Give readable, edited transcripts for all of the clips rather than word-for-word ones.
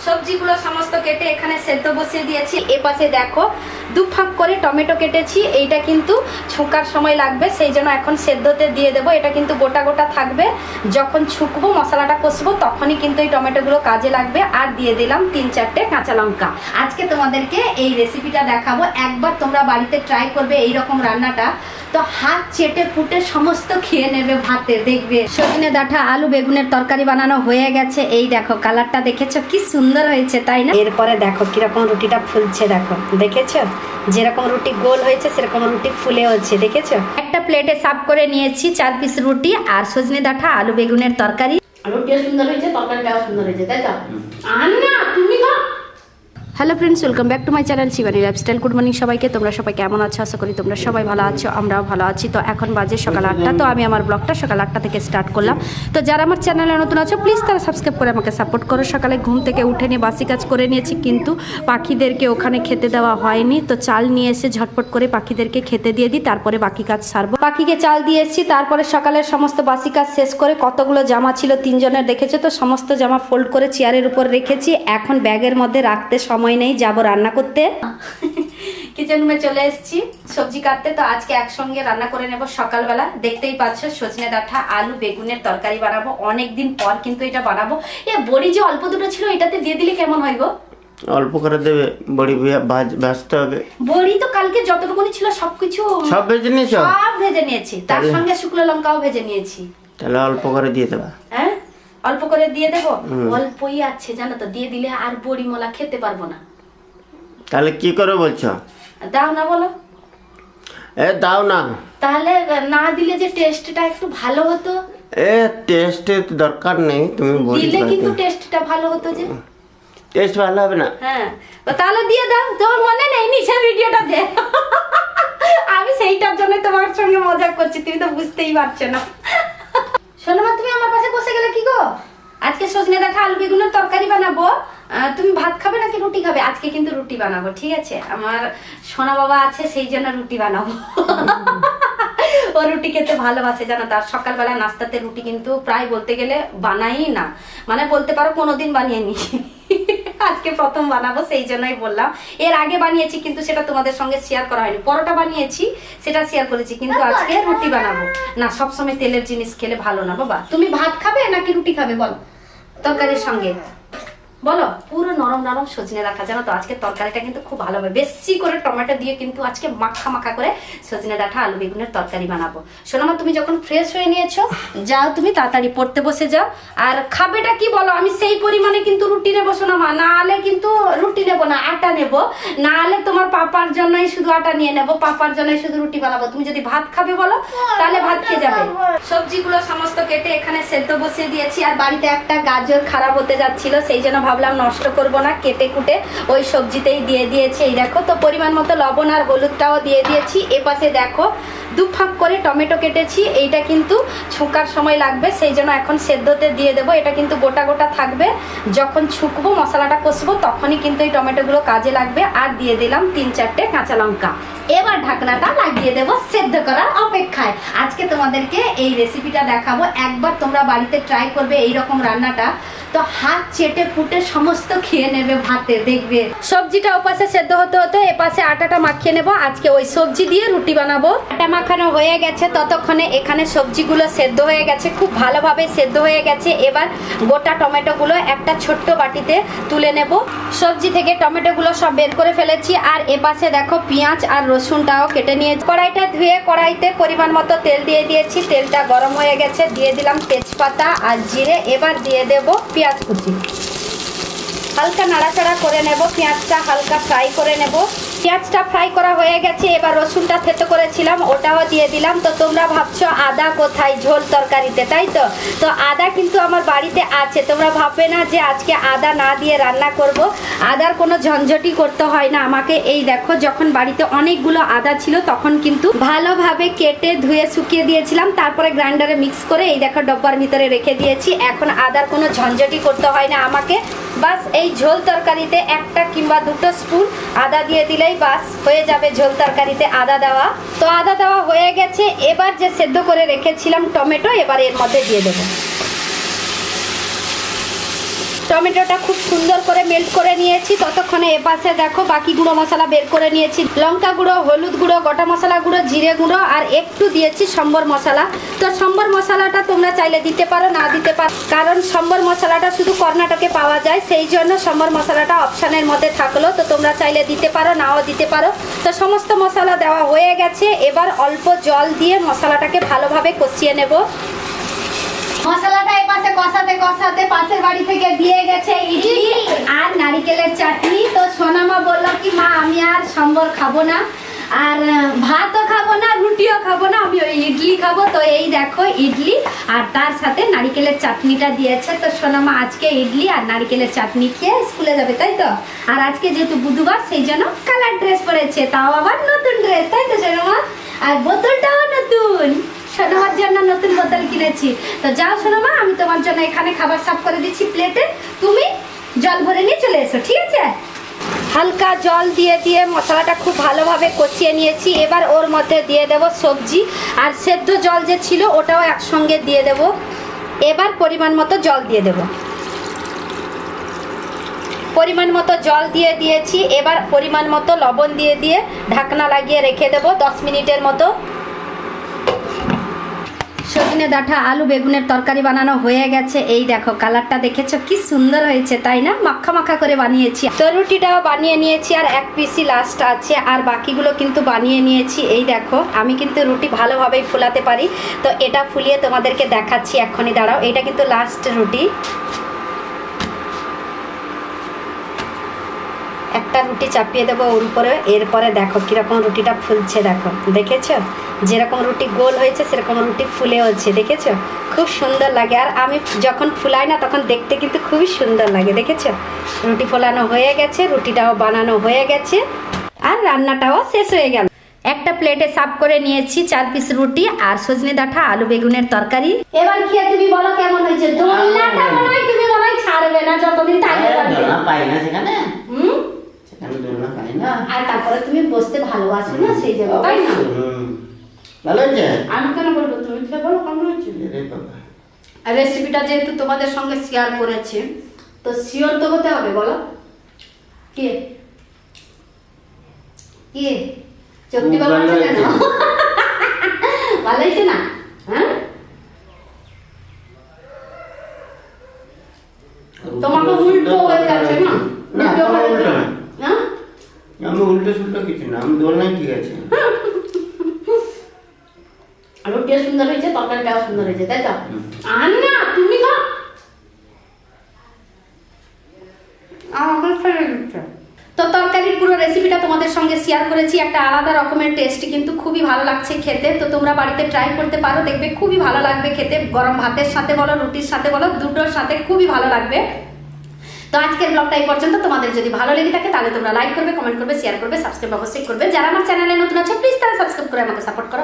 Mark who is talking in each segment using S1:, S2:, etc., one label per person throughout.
S1: সবজিগুলো সমস্ত কেটে এখানে সেদ্ধ বসিয়ে দিয়েছি। এপাশে দেখো দু ফাঁক করে টমেটো কেটেছি, এইটা কিন্তু ছুঁকার সময় লাগবে, সেই জন্য এখন সেদ্ধতে দিয়ে দেবো। এটা কিন্তু গোটা গোটা থাকবে, যখন ছুঁকবো মশলাটা কষবো তখনই কিন্তু এই টমেটোগুলো কাজে লাগবে। আর দিয়ে দিলাম 3-4টে কাঁচা লঙ্কা। আজকে তোমাদেরকে এই রেসিপিটা দেখাবো, একবার তোমরা বাড়িতে ট্রাই করবে এই রকম রান্নাটা, তো হাত চেটে পুটে সমস্ত খেয়ে নেবে ভাতে। দেখবে সজনে ডাঁটা আলু বেগুনের তরকারি বানানো হয়ে গেছে। এই দেখো কালারটা দেখেছো কি সুন্দর হয়েছে, তাই না? এরপরে দেখো কিরকম রুটিটা ফুলছে, দেখো দেখেছো যেরকম রুটি গোল হয়েছে সেরকম রুটি ফুলে হচ্ছে, দেখেছো? একটা প্লেটে সার্ভ করে নিয়েছি 4 পিস রুটি আর সজনে ডাঁটা আলু বেগুনের তরকারি।
S2: রুটিও সুন্দর হয়েছে, তরকারিটাও সুন্দর হয়েছে, তাই তো? আন্না তুমি খাও।
S1: Hello friends, welcome back to my channel Shivani lifestyle. Good morning সবাইকে। তোমরা সবাই কেমন আছো? আশা করি তোমরা সবাই ভালো আছো, আমরাও ভালো আছি। তো এখন বাজে সকাল 8টা। তো আমি আমার ব্লগটা সকাল 8টা থেকে স্টার্ট করলাম। তো যারা আমার চ্যানেলে নতুন আছো প্লিজ তারা সাবস্ক্রাইব করে আমাকে সাপোর্ট করো। সকালে ঘুম থেকে উঠে নিয়ে বাসি কাজ করে নিয়েছি, কিন্তু পাখিদেরকে ওখানে খেতে দেওয়া হয়নি। তো চাল নিয়ে এসে ঝটপট করে পাখিদেরকে খেতে দিয়ে দিই, তারপরে বাকি কাজ সারবো। পাখিকে চাল দিয়ে এসেছি, তারপরে সকালের সমস্ত বাসি কাজ শেষ করে কতগুলো জামা ছিল 3 জনের দেখেছো তো, সমস্ত জামা ফোল্ড করে চেয়ারের উপর রেখেছি। এখন ব্যাগের মধ্যে রাখতে সময় নেই, যাবো রান্না করতে। কিচেন রুমে চলে এসেছি সবজি কাটতে। তো আজকে একসঙ্গে রান্না করে নেব সকালবেলা। দেখতেই পাচ্ছ সজনে ডাঁটা আলু বেগুনের তরকারি বানাবো, অনেকদিন পর কিন্তু এটা বানাবো। এ বড়ি যে অল্প দুটো ছিল এটাতে দিয়ে দিলে কেমন হয় গো?
S3: অল্প করে দেবে, বড়ি ভাজতে হবে।
S1: বড়ি তো কালকে যতটুকুনি ছিল সবকিছু
S3: সব ভেজে নিয়েছো?
S1: সব ভেজে নিয়েছি, তার সঙ্গে শুকনো লঙ্কাও ভেজে নিয়েছি।
S3: তাহলে অল্প করে দিয়ে দেবা।
S1: হ্যাঁ অল্প করে দিয়ে দেবো, অল্পই আছে জানো তো, দিয়ে দিলে আর বড়ি মোলা খেতে পারবো না।
S3: তাহলে কি করে বলছো?
S1: দাও না বলো।
S3: দাও না।
S1: তাহলে না দিলে যে টেস্টটা একটু ভালো হতো।
S3: টেস্টের দরকার নেই, তুমি
S1: দিলে কিন্তু টেস্টটা ভালো হতো যে।
S3: টেস্ট ভালো হবে না।
S1: হ্যাঁ তাহলে দিয়ে দাও, তোমার মনে নেই নিচের ভিডিওটা দে। আমি সেইটার জন্য তোমার সঙ্গে মজা করছি, তুমি তো বুঝতেই পারছো না। শোনো মা, তুমি আমার পাশে বসে গেলে কি গো? আজকে সজনে ডাঁটা আলু বেগুনের তরকারি বানাবো। তুমি ভাত খাবে নাকি রুটি খাবে? আজকে কিন্তু রুটি বানাবো, ঠিক আছে? আমার সোনা বাবা আছে সেই জন্য রুটি বানাবো। ও রুটি খেতে ভালোবাসে জানো, তার সকালবেলা নাস্তাতে রুটি কিন্তু প্রায় বলতে গেলে বানাই না, মানে বলতে পারো কোনোদিন বানিয়ে নি। আজকে প্রথম বানাবো সেই জন্যই বললাম। এর আগে বানিয়েছি কিন্তু সেটা তোমাদের সঙ্গে শেয়ার করা হয়নি। পরোটা বানিয়েছি সেটা শেয়ার করেছি, কিন্তু আজকে রুটি বানাবো না। সবসময় তেলের জিনিস খেলে ভালো না বাবা। তুমি ভাত খাবে নাকি রুটি খাবে বল তরকারির সঙ্গে? বলো। পুরো নরম নরম সজনে ডাঁটা জানো তো, আজকে তরকারিটা কিন্তু খুব ভালো হবে। বেশি করে টমেটো দিয়ে কিন্তু আজকে মাখা মাখা করে সজনে ডাঁটা আলু বেগুনের তরকারি বানাবো। শোনো তুমি যখন ফ্রেশ হয়ে নিয়েছো যাও, তুমি তাড়াতাড়ি পড়তে বসে যাও। আর খাবেটা কি বলো? আমি সেই পরিমাণে কিন্তু রুটি নেবো শোনো মা, না হলে কিন্তু রুটি নেবো না, আটা নেবো। না হলে তোমার পাপার জন্যই শুধু আটা নিয়ে নেবো, পাপার জন্যই শুধু রুটি বানাবো। তুমি যদি ভাত খাবে বলো তাহলে ভাত খেয়ে যাবে। সবজিগুলো সমস্ত কেটে এখানে সেদ্ধ বসিয়ে দিয়েছি। আর বাড়িতে একটা গাজর খারাপ হতে যাচ্ছিল, সেই জন্য ভাবলাম নষ্ট করব না, কেটে কুটে ওই সবজিতেই দিয়ে দিয়েছি। এই দেখো তো পরিমাণ মতো লবণ আর হলুদটাও দিয়ে দিয়েছি। এপাশে দেখো 2 ফাঁক করে টমেটো কেটেছি, এইটা কিন্তু ছুঁকার সময় লাগবে, সেই জন্য এখন সেদ্ধতে দিয়ে দেবো। এটা কিন্তু গোটা গোটা থাকবে, যখন ছুঁকবো মশলাটা কষবো তখনই কিন্তু এই টমেটোগুলো কাজে লাগবে। আর দিয়ে দিলাম 3-4টে কাঁচা লঙ্কা। এবার ঢাকনাটা লাগিয়ে দেবো সেদ্ধ করার অপেক্ষায়। আজকে তোমাদেরকে এই রেসিপিটা দেখাবো, একবার তোমরা বাড়িতে ট্রাই করবে এই রকম রান্নাটা, তো হাত চেটে পুটে সমস্ত খেয়ে নেবে ভাতে। দেখবে সবজিটা ওপাশে সেদ্ধ হতে হতে এপাশে আটাটা মাখিয়ে নেবো। আজকে ওই সবজি দিয়ে রুটি বানাবো। আটা মাখানো হয়ে গেছে, ততক্ষণে এখানে সবজিগুলো সেদ্ধ হয়ে গেছে, খুব ভালোভাবে সেদ্ধ হয়ে গেছে। এবার গোটা টমেটোগুলো একটা ছোট্ট বাটিতে তুলে নেব। সবজি থেকে টমেটোগুলো সব বের করে ফেলেছি। আর এপাশে দেখো পেঁয়াজ আর রসুনটাও কেটে নিয়ে কড়াইটা ধুয়ে কড়াইতে পরিমাণ মতো তেল দিয়ে দিয়েছি। তেলটা গরম হয়ে গেছে, দিয়ে দিলাম তেজপাতা আর জিরে। এবার দিয়ে দেব পেঁয়াজ কুচি, হালকা নাড়াচাড়া করে নেব। পেঁয়াজটা হালকা ফ্রাই করে নেব। পেঁয়াজটা ফ্রাই করা হয়ে গেছে, এবার রসুনটা থেতো করেছিলাম ওটাও দিয়ে দিলাম। তো তোমরা ভাবছো আদা কোথায় ঝোল তরকারিতে, তাই তো? তো আদা কিন্তু আমার বাড়িতে আছে, তোমরা ভাববে না যে আজকে আদা না দিয়ে রান্না করব। আদার কোনো ঝঞ্ঝটি করতে হয় না আমাকে। এই দেখো যখন বাড়িতে অনেকগুলো আদা ছিল তখন কিন্তু ভালোভাবে কেটে ধুয়ে শুকিয়ে দিয়েছিলাম, তারপরে গ্রাইন্ডারে মিক্স করে এই দেখো ডব্বার ভিতরে রেখে দিয়েছি। এখন আদার কোনো ঝঞ্ঝটি করতে হয় না আমাকে। বাস এই ঝোল তরকারিতে 1টা কিংবা 2টো স্পুন আদা দিয়ে দিলেই বাস হয়ে যাবে ঝোল তরকারিতে আদা দেওয়া। তো আদা দেওয়া হয়ে গেছে, এবার যে সেদ্ধ করে রেখেছিলাম টমেটো এবার এর মধ্যে দিয়ে দেবো। টমেটোটা খুব সুন্দর করে নিয়েছি ততক্ষণে এপাশে দেখো বাকি গুঁড়ো মশলা বের করে নিয়েছি। লঙ্কা গুঁড়ো, হলুদ গুঁড়ো, গোটা মশলা গুঁড়ো, জিরে গুঁড়ো আর একটু দিয়েছি সম্বর মশলা। তো সম্বর মশলাটা তোমরা চাইলে দিতে পারো, না দিতে পারো, কারণ সম্বর মশলাটা শুধু কর্ণাটকে পাওয়া যায়, সেই জন্য সম্বর মশলাটা অপশানের মধ্যে থাকলো। তো তোমরা চাইলে দিতে পারো, নাও দিতে পারো। তো সমস্ত মশলা দেওয়া হয়ে গেছে, এবার অল্প জল দিয়ে মশলাটাকে ভালোভাবে কষিয়ে নেব। মশলাটা এই পাশে কষাতে কষাতে পাশের বাড়ি থেকে দিয়ে গেছে ইডলি আর নারিকেলের চাটনি। তো সোনামা বললো কি মা আমি আর সম্বর খাবো না, আর ভাতও খাবো না, রুটিও খাবো না, আমি ওই ইডলি খাবো। তো এই দেখো ইডলি আর তার সাথে নারিকেলের চাটনিটা দিয়েছে। তো সোনামা আজকে ইডলি আর নারিকেলের চাটনি খেয়ে স্কুলে যাবে, তাই তো? আর আজকে যেহেতু বুধবার সেই জন্য কালার ড্রেস পরেছে, তাও আবার নতুন ড্রেস, তাই তো সোনামা? আর বোতলটাও নতুন, সোনামার জন্য নতুন বোতল কিনেছি। তো যাও সোনামা, আমি তোমার জন্য এখানে খাবার সার্ভ করে দিচ্ছি প্লেটে, তুমি জল ভরে নিয়ে চলে এসো, ঠিক আছে? হালকা জল দিয়ে দিয়ে মশলাটা খুব ভালোভাবে কষিয়ে নিয়েছি। এবার ওর মধ্যে দিয়ে দেব সবজি আর সেদ্ধ জল যে ছিল ওটাও একসঙ্গে দিয়ে দেব। এবার পরিমাণ মতো জল দিয়ে দেব, পরিমাণ মতো জল দিয়ে দিয়েছি। এবার পরিমাণ মতো লবণ দিয়ে দিয়ে ঢাকনা লাগিয়ে রেখে দেব 10 মিনিটের মতো। সজনে ডাঁটা আলু বেগুনের তরকারি বানানো হয়ে গেছে। এই দেখো কালারটা দেখেছো কি সুন্দর হয়েছে, তাই না? মাখা মাখা করে বানিয়েছি। তো রুটিটাও বানিয়ে নিয়েছি আর এক পিসি লাস্ট আছে, আর বাকিগুলো কিন্তু বানিয়ে নিয়েছি। এই দেখো আমি কিন্তু রুটি ভালোভাবেই ফুলাতে পারি, তো এটা ফুলিয়ে তোমাদেরকে দেখাচ্ছি এক্ষুনি, দাঁড়াও। এটা কিন্তু লাস্ট রুটি। একটা রুটি চাপিয়ে দেবো ওর উপরে, এরপরে দেখো কিরকম রুটিটা ফুলছে। দেখো, দেখেছো? যেরকম রুটি গোল হয়েছে সেরকম রুটি ফুলেওছে, দেখেছো? খুব সুন্দর লাগে। আর আমি যখন ফুলাই না তখন দেখতে কিন্তু খুবই সুন্দর লাগে, দেখেছো? রুটি ফোলানো হয়ে গেছে, রুটিটাও বানানো হয়ে গেছে আর রান্নাটাও শেষ হয়ে গেল। একটা প্লেটে সার্ভ করে নিয়েছি 4 পিস রুটি আর সজনে ডাঁটা আলু বেগুনের তরকারি। এবার খেয়ে তুমি বলো কেমন হয়েছে। দোলনাটা মনে হয় তুমি মনে হয় ছাড়বে না যতদিন থাকবে পারবে।
S3: দোলনা পাই না সেখানে,
S1: হুম,
S3: সেখানে দোলনা পাই না।
S1: আর তারপরে তুমি বসতে ভালোবাসো না, সেই জন্য, তাই না?
S3: ভালো হয়েছে?
S2: আমি কেন বলবো, তুমি খেয়ে বলো কেমন হয়েছে।
S3: রে বাবা,
S2: আর রেসিপিটা যেহেতু তোমাদের সঙ্গে শেয়ার করেছে, তো শিওর তো হতে হবে, বলো।
S1: কে কে চোখটি
S3: খুব ভালো
S1: বানাচ্ছে কেন?
S3: হয়েছে।
S1: ভালো হয়েছে না? হ্যাঁ,
S2: তোমাকে উল্টো হয়ে যাচ্ছে না?
S3: না,
S2: উল্টো
S3: আমার
S2: হয়ে
S3: উল্টো না।
S2: হ্যাঁ?
S3: আমি উল্টো সুল্টো কিছু না, আমি দোলনায় ঠিক আছে।
S2: রুটিও সুন্দর হয়েছে, তরকারিটাও সুন্দর হয়েছে, তাই তো?
S3: হুম।
S2: আর না, তুমি খাও। আমাকে ছেড়ে দিচ্ছে।
S1: তো তরকারির পুরো রেসিপিটা তোমাদের সঙ্গে শেয়ার করেছি। একটা আলাদা রকমের টেস্ট, কিন্তু খুবই ভালো লাগছে খেতে। তো তোমরা বাড়িতে ট্রাই করতে পারো, দেখবে খুবই ভালো লাগবে খেতে। গরম ভাতের সাথে বলো, রুটির সাথে বলো, দুটোর সাথে খুবই ভালো লাগবে। তো আজকের ব্লগটা এই পর্যন্ত। তোমাদের যদি ভালো লেগে থাকে তাহলে তোমরা লাইক করবে, কমেন্ট করবে, শেয়ার করবে, সাবস্ক্রাইব অবশ্যই করবে। যারা আমার চ্যানেলে নতুন আছে প্লিজ তারা সাবস্ক্রাইব করে আমাকে সাপোর্ট করো।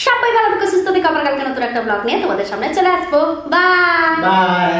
S1: সবাই ভালো থেকো, সুস্থ থেকো। আবার কালকে নতুন একটা ব্লগ নিয়ে তোমাদের সামনে চলে আসবো। বাই।
S3: বাই।